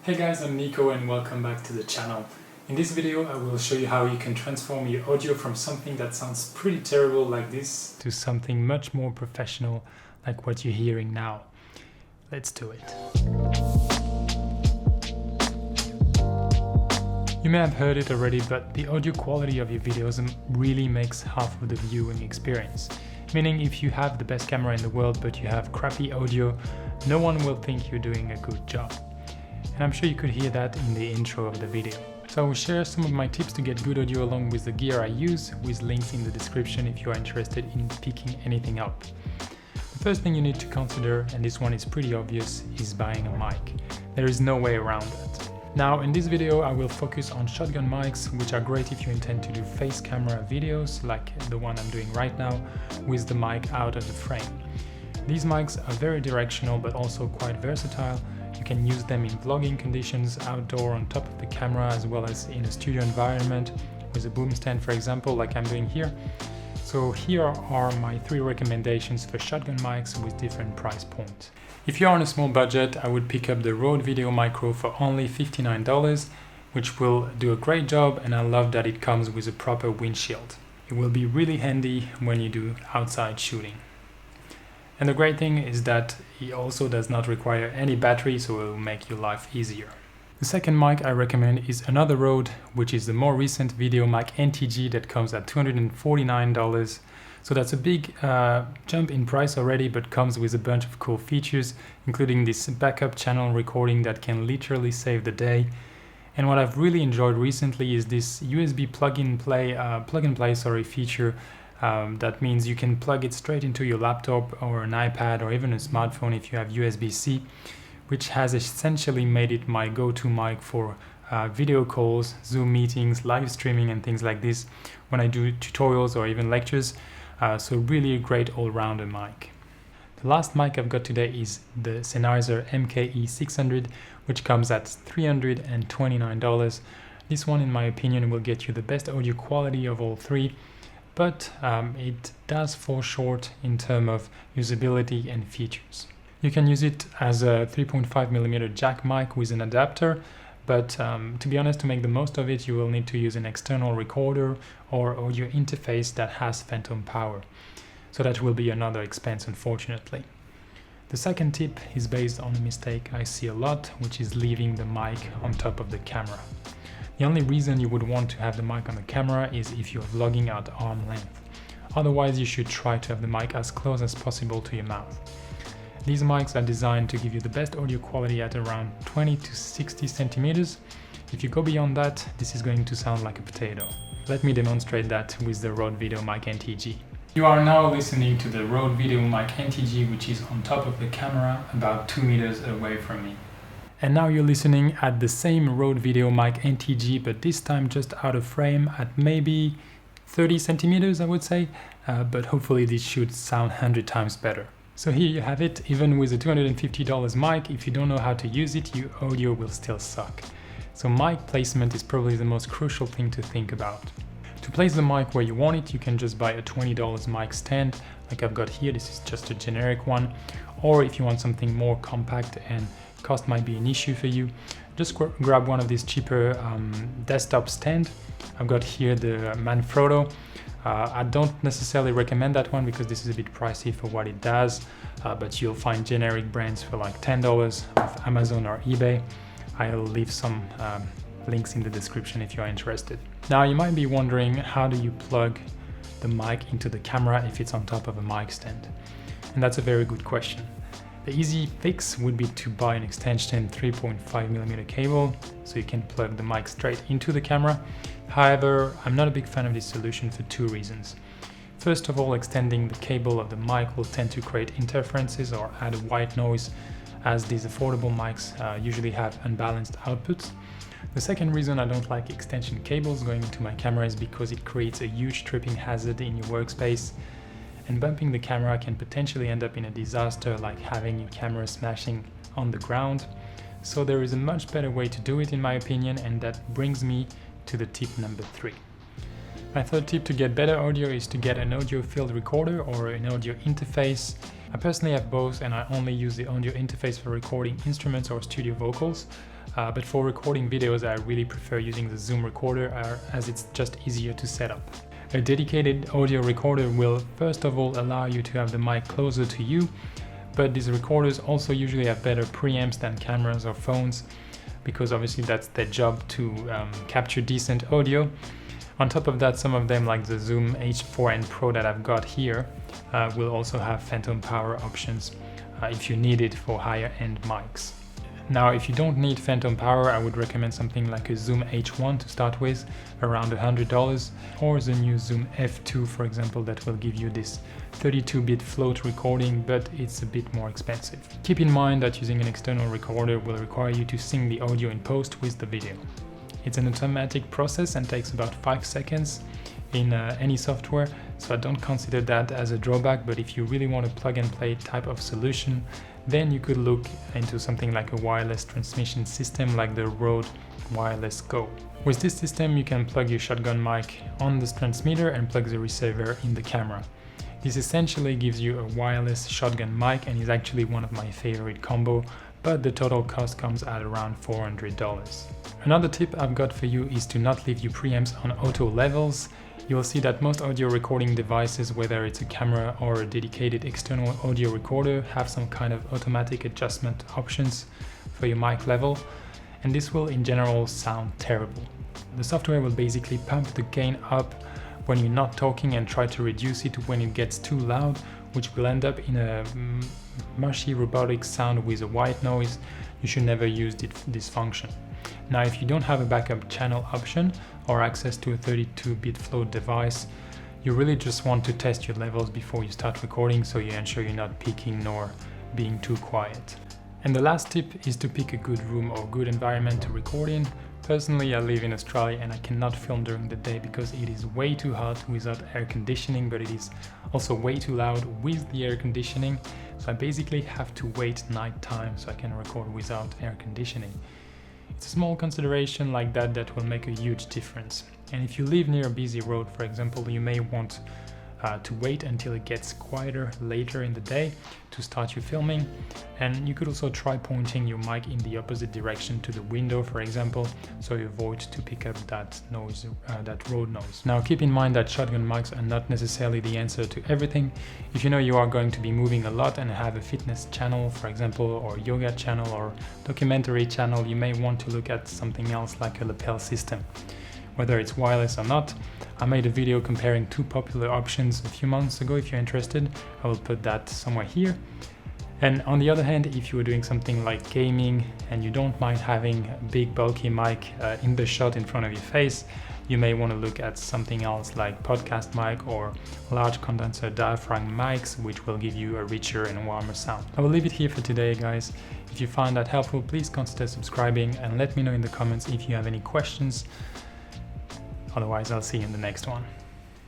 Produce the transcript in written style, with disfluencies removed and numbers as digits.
Hey guys, I'm Nico and welcome back to the channel. In this video I will show you how you can transform your audio from something that sounds pretty terrible like this to something much more professional like what you're hearing now. Let's do it. You may have heard it already, but the audio quality of your videos really makes half of the viewing experience. Meaning if you have the best camera in the world but you have crappy audio, no one will think you're doing a good job. And I'm sure you could hear that in the intro of the video. So I will share some of my tips to get good audio along with the gear I use, with links in the description if you are interested in picking anything up. The first thing you need to consider, and this one is pretty obvious, is buying a mic. There is no way around that. Now in this video I will focus on shotgun mics, which are great if you intend to do face camera videos like the one I'm doing right now with the mic out of the frame. These mics are very directional but also quite versatile. You can use them in vlogging conditions, outdoor on top of the camera, as well as in a studio environment with a boom stand, for example, like I'm doing here. So here are my 3 recommendations for shotgun mics with different price points. If you're on a small budget, I would pick up the Rode Videomicro for only $59, which will do a great job, and I love that it comes with a proper windshield. It will be really handy when you do outside shooting. And the great thing is that it also does not require any battery, so it will make your life easier. The second mic I recommend is another Rode, which is the more recent Videomic NTG that comes at $249. So that's a big jump in price already, but comes with a bunch of cool features, including this backup channel recording that can literally save the day. And what I've really enjoyed recently is this USB plug-and-play feature. That means you can plug it straight into your laptop or an iPad or even a smartphone if you have USB-C, which has essentially made it my go-to mic for video calls, Zoom meetings, live streaming and things like this when I do tutorials or even lectures. So really a great all-rounder mic. The last mic I've got today is the Sennheiser MKE600, which comes at $329. This one, in my opinion, will get you the best audio quality of all 3. But it does fall short in terms of usability and features. You can use it as a 3.5mm jack mic with an adapter, but to be honest, to make the most of it, you will need to use an external recorder or audio interface that has phantom power. So that will be another expense, unfortunately. The second tip is based on a mistake I see a lot, which is leaving the mic on top of the camera. The only reason you would want to have the mic on the camera is if you're vlogging at arm length. Otherwise, you should try to have the mic as close as possible to your mouth. These mics are designed to give you the best audio quality at around 20 to 60 centimeters. If you go beyond that, this is going to sound like a potato. Let me demonstrate that with the Rode Videomic NTG. You are now listening to the Rode Videomic NTG, which is on top of the camera about 2 meters away from me. And now you're listening at the same Rode Videomic NTG, but this time just out of frame at maybe 30 centimeters, I would say, but hopefully this should sound 100 times better. So here you have it. Even with a $250 mic, if you don't know how to use it, your audio will still suck. So mic placement is probably the most crucial thing to think about. To place the mic where you want it, you can just buy a $20 mic stand, like I've got here. This is just a generic one. Or if you want something more compact and cost might be an issue for you, just grab one of these cheaper desktop stand. I've got here the Manfrotto. I don't necessarily recommend that one because this is a bit pricey for what it does, but you'll find generic brands for like $10 with Amazon or eBay. I'll leave some links in the description if you're interested. Now you might be wondering, how do you plug the mic into the camera if it's on top of a mic stand? And that's a very good question. The easy fix would be to buy an extension 3.5mm cable so you can plug the mic straight into the camera. However, I'm not a big fan of this solution for 2 reasons. First of all, extending the cable of the mic will tend to create interferences or add white noise, as these affordable mics usually have unbalanced outputs. The second reason I don't like extension cables going into my camera is because it creates a huge tripping hazard in your workspace. And bumping the camera can potentially end up in a disaster, like having your camera smashing on the ground. So there is a much better way to do it, in my opinion, and that brings me to the tip number 3. My third tip to get better audio is to get an audio field recorder or an audio interface. I personally have both, and I only use the audio interface for recording instruments or studio vocals. but for recording videos I really prefer using the Zoom recorder as it's just easier to set up. A dedicated audio recorder will first of all allow you to have the mic closer to you, but these recorders also usually have better preamps than cameras or phones, because obviously that's their job to capture decent audio. On top of that, some of them, like the Zoom H4n Pro that I've got here, will also have phantom power options if you need it for higher end mics. Now, if you don't need phantom power, I would recommend something like a Zoom H1 to start with, around $100, or the new Zoom F2, for example, that will give you this 32-bit float recording, but it's a bit more expensive. Keep in mind that using an external recorder will require you to sync the audio in post with the video. It's an automatic process and takes about 5 seconds in any software, so I don't consider that as a drawback, but if you really want a plug-and-play type of solution, then you could look into something like a wireless transmission system like the Rode Wireless Go. With this system, you can plug your shotgun mic on the transmitter and plug the receiver in the camera. This essentially gives you a wireless shotgun mic and is actually one of my favorite combo, but the total cost comes at around $400. Another tip I've got for you is to not leave your preamps on auto levels. You'll see that most audio recording devices, whether it's a camera or a dedicated external audio recorder, have some kind of automatic adjustment options for your mic level, and this will in general sound terrible. The software will basically pump the gain up when you're not talking and try to reduce it when it gets too loud, which will end up in a mushy robotic sound with a white noise. You should never use this function. Now, if you don't have a backup channel option or access to a 32-bit float device, you really just want to test your levels before you start recording, so you ensure you're not peaking nor being too quiet. And the last tip is to pick a good room or good environment to record in. Personally, I live in Australia and I cannot film during the day because it is way too hot without air conditioning, but it is also way too loud with the air conditioning. So I basically have to wait night time so I can record without air conditioning. It's a small consideration like that that will make a huge difference. And if you live near a busy road, for example, you may want to wait until it gets quieter later in the day to start your filming. And you could also try pointing your mic in the opposite direction to the window, for example, so you avoid to pick up that noise, that road noise. Now, keep in mind that shotgun mics are not necessarily the answer to everything. If you know you are going to be moving a lot and have a fitness channel, for example, or yoga channel or documentary channel, you may want to look at something else like a lapel system. Whether it's wireless or not, I made a video comparing two popular options a few months ago. If you're interested, I will put that somewhere here. And on the other hand, if you are doing something like gaming and you don't mind having a big bulky mic in the shot in front of your face, you may want to look at something else like podcast mic or large condenser diaphragm mics, which will give you a richer and warmer sound. I will leave it here for today, guys. If you found that helpful, please consider subscribing and let me know in the comments if you have any questions. Otherwise, I'll see you in the next one.